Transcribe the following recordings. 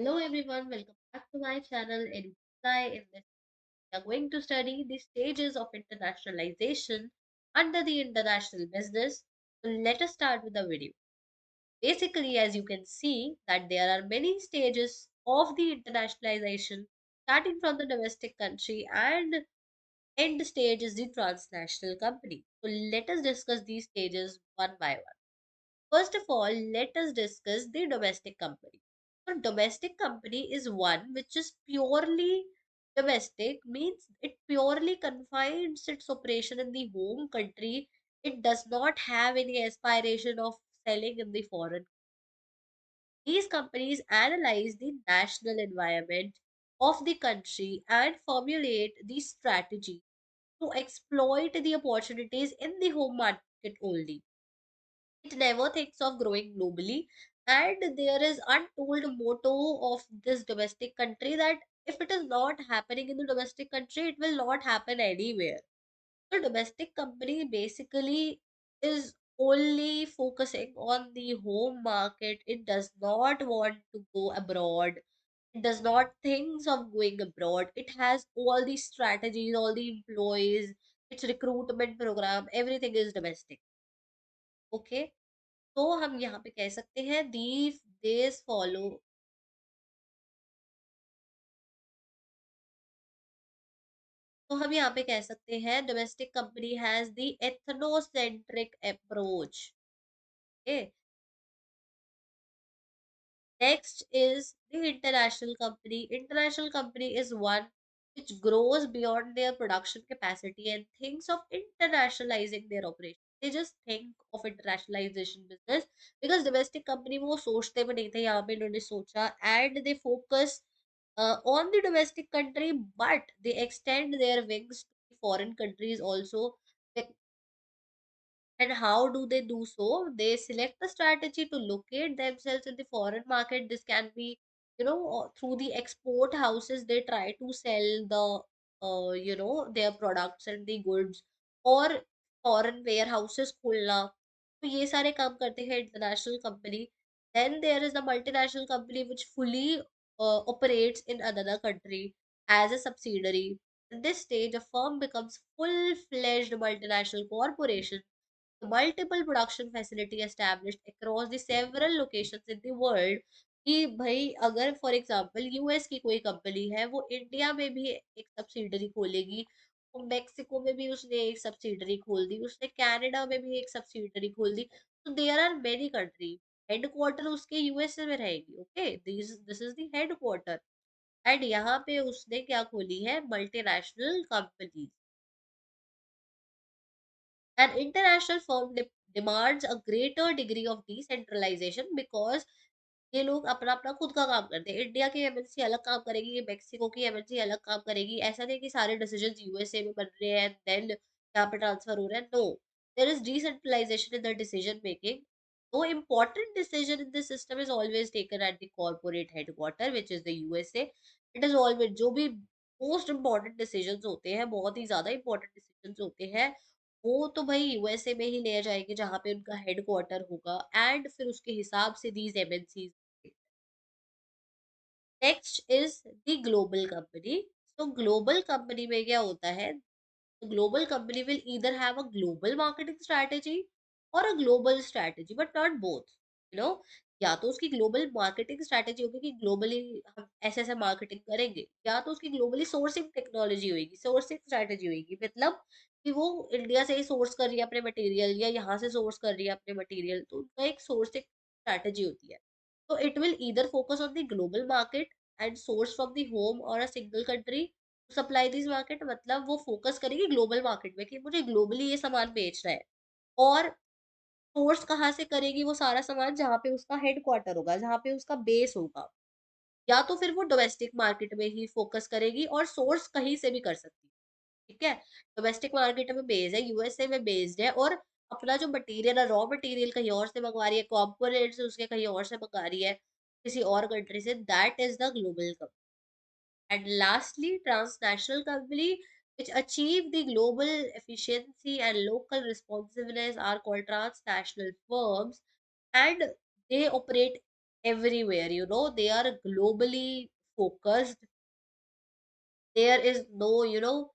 Hello everyone, welcome back to my channel Edukai. In this, we are going to study the stages of internationalization under the international business. So let us start with the video. Basically, as you can see, that there are many stages of the internationalization, starting from the domestic country and end stage is the transnational company. So let us discuss these stages one by one. First of all, let us discuss the domestic company. So, domestic company is one which is purely domestic, means it purely confines its operation in the home country. It does not have any aspiration of selling in the foreign. These companies analyze the national environment of the country and formulate the strategy to exploit the opportunities in the home market only. It never thinks of growing globally, and there is untold motto of this domestic country that if it is not happening in the domestic country, it will not happen anywhere. So domestic company basically is only focusing on the home market. It does not want to go abroad. It does not think of going abroad. It has all the strategies, all the employees, its recruitment program, everything is domestic. Okay. तो हम यहाँ पे कह सकते हैं these देस follow. तो हम यहाँ पे कह सकते हैं domestic company has the ethnocentric approach. Next is the international company. International company is one which grows beyond their production capacity and thinks of internationalizing their operation. They just think of internationalization business because domestic company वो सोचते भी नहीं थे, यहाँ पे इन्होंने सोचा and they focus on the domestic country, but they extend their wings to foreign countries also. And how do they do so? They select the strategy to locate themselves in the foreign market. This can be, through the export houses, they try to sell their products and the goods, or foreign warehouses खोलना. तो ये सारे काम करते हैं international company. Then there is the multinational company which fully operates in another country as a subsidiary. At this stage, a firm becomes full-fledged multinational corporation, multiple production facility established across the several locations in the world. कि भाई अगर for example US की कोई company है वो India में भी एक सब्सिडरी खोलेगी, वो मेक्सिको में भी उसने एक सब्सिडरी खोल दी, उसने कनाडा में भी एक सब्सिडरी खोल दी. तो there are many country. Headquarter उसके यूएसए में रहेगी. Okay, this is the headquarter. And यहाँ पे उसने क्या खोली है, multinational company. An international firm demands a greater degree of decentralization because ये लोग अपना अपना खुद का काम करते हैं. इंडिया की एमएनसी अलग काम करेगी, मेक्सिको की एमएनसी अलग काम करेगी. ऐसा नहीं कि सारे डिसीजन यूएसए में बन रहे हैं देन यहाँ पे ट्रांसफर हो रहे हैं. No, there is decentralization in the decision making. No important decision in this system is always taken at the corporate headquarter, which is the USA. It is always जो भी मोस्ट इम्पोर्टेंट डिसीजंस होते हैं, बहुत ही ज्यादा important decisions होते हैं, वो तो भाई यूएसए में ही ले जाएंगे जहाँ पे उनका हेडक्वार्टर होगा. एंड फिर उसके हिसाब से these MNCs. Next is the global company. तो ग्लोबल कंपनी में क्या होता है, global company will either have a global marketing strategy और a global strategy, but not both. You know, या तो उसकी ग्लोबल मार्केटिंग स्ट्रैटेजी होगी कि ग्लोबली हम ऐसे ऐसे मार्केटिंग करेंगे, या तो उसकी ग्लोबली सोर्सिंग टेक्नोलॉजी होगी, सोर्सिंग स्ट्रैटेजी होगी. मतलब कि वो इंडिया से ही सोर्स कर रही है अपने मटेरियल या यहाँ से सोर्स कर रही है अपने मटेरियल, तो उनका एक सोर्सिंग स्ट्रैटेजी होती है. तो it will either focus on the global market and source from the home और a single country supply this market. मतलब वो फोकस करेगी ग्लोबल मार्केट में कि मुझे ग्लोबली ये सामान बेचना है. और सोर्स कहाँ से करेगी वो सारा सामान, जहाँ पे उसका हेडक्वार्टर होगा, जहाँ पे उसका बेस होगा. या तो फिर वो डोमेस्टिक मार्केट में ही फोकस करेगी और सोर्स कहीं से भी कर सकती है. ठीक है, डोमेस्टिक मार्केट में बेस्ड है, यूएसए में बेस्ड है, और अपना जो मटेरियल है, रॉ मटेरियल कहीं और से मंगवा रही है, कॉम्पोनेंट्स उसके कहीं और से मंगा रही है किसी और कंट्री से. That is the global. And lastly, transnational company which achieve the global efficiency and local responsiveness are called transnational firms, and they operate everywhere. They are globally focused. There is no,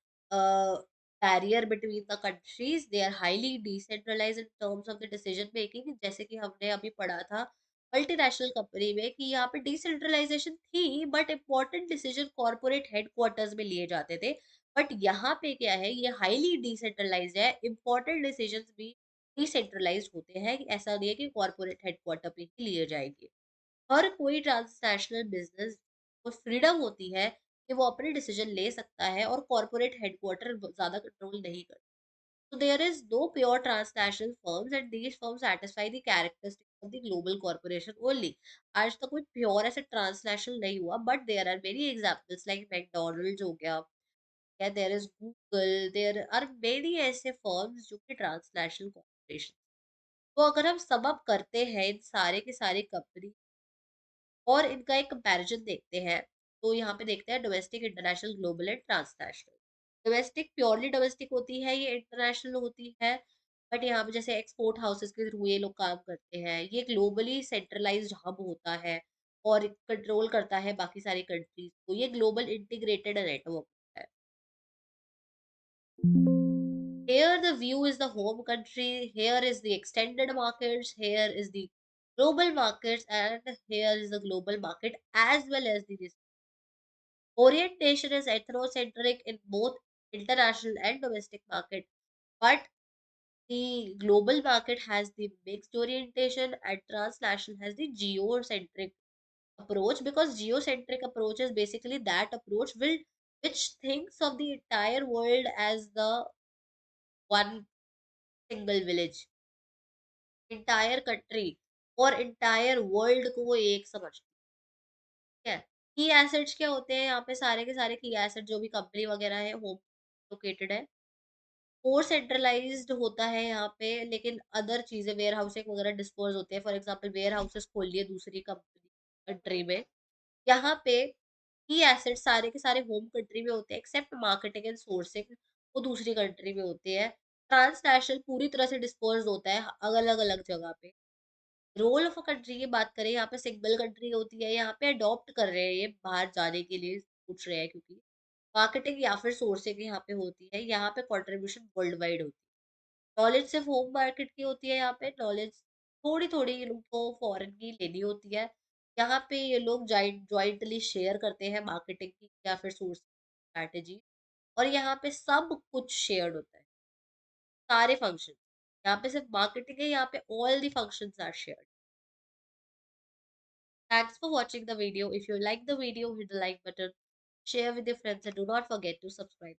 barrier between the countries. They are highly decentralized in terms of the decision making. जैसे कि हमने अभी पढ़ा था multinational company में कि यहाँ पे डिसेंट्रलाइजेशन थी, but important decision corporate headquarters में लिए जाते थे। बट यहाँ पे क्या है, ये हाईली डिसेंट्रलाइज्ड है, इम्पोर्टेंट डिसीजंस भी डिसेंट्रलाइज्ड होते हैं। ऐसा नहीं है कि कॉर्पोरेट हेडक्वार्टर पे ही लिए जाएंगे। हर कोई ट्रांसनेशनल बिजनेस को फ्रीडम होती है कि वो अपने डिसीजन ले सकता है, और कॉर्पोरेट हेडक्वार्टर ज्यादा कंट्रोल नहीं करता। So there is no pure transnational firms, and these firms satisfy the characteristics of the global corporation only. आज तक कोई प्योर ऐसे ट्रांसनेशनल नहीं हुआ, but there are many examples like McDonald's हो गया, या there is Google, there are many ऐसे फर्म्स जो कि ट्रांसनेशनल कॉर्पोरेशन। तो अगर हम सम अप करते हैं इन सारे के सारे कंपनी और इनका एक कंपैरिजन देखते हैं, तो यहाँ पे देखते हैं domestic, international, global and transnational. Domestic purely domestic होती है, ये इंटरनेशनल होती है, बट यहाँ पे जैसे एक्सपोर्ट हाउसेस के थ्रू ये लोग काम करते हैं। ये ग्लोबली सेंट्रलाइज्ड हब होता है और कंट्रोल करता है बाकी सारी कंट्रीज को। ये ग्लोबल इंटीग्रेटेड नेटवर्क है। Here the view is the home country, here is the extended markets, here is the global markets, and here is the global market as well as the orientation is ethnocentric in both international and domestic market. But the global market has the mixed orientation and transnational has the geocentric approach, because geocentric approach is basically that approach which thinks of the entire world as the one single village, entire country और entire world को वो एक समझती है। की assets क्या होते हैं यहाँ पे, सारे के सारे की एसेट जो भी कंपनी वगैरह है होम लोकेटेड है। और सेंट्रलाइज्ड होता है यहाँ पे, लेकिन अदर चीजें वेयर हाउसिंग वगैरह डिस्पोज होते हैं। फॉर एग्जांपल वेयर हाउसेस खोल लिए दूसरी कंपनी कंट्री में, यहाँ पे की एसेट सारे के सारे होम कंट्री में होते हैं, एक्सेप्ट मार्केटिंग एंड सोर्सिंग वो दूसरी कंट्री में होते हैं। ट्रांसनेशनल पूरी तरह से डिस्पोज होता है अलग अलग जगह पे। रोल ऑफ अ कंट्री की बात करें, यहाँ पे सिंगल कंट्री होती है, यहाँ पे अडॉप्ट कर रहे हैं ये बाहर जाने के लिए पूछ रहे हैं, क्योंकि मार्केटिंग या फिर सोर्सिंग यहाँ पे होती है। यहाँ पे कंट्रीब्यूशन वर्ल्ड वाइड होती है। नॉलेज सिर्फ होम मार्केट की होती है, यहाँ पे नॉलेज थोड़ी थोड़ी ये लोग को फॉरेन की लेनी होती है। यहाँ पे ये लोग ज्वाइंटली शेयर करते हैं मार्केटिंग की या फिर सोर्स स्ट्रैटेजी, और यहाँ पे सब कुछ शेयर्ड होता है, सारे फंक्शन। यहाँ पे सिर्फ मार्केटिंग है, यहाँ पे all the functions are shared. Thanks for watching the video. If you like the video, hit the like button, share with your friends, and do not forget to subscribe.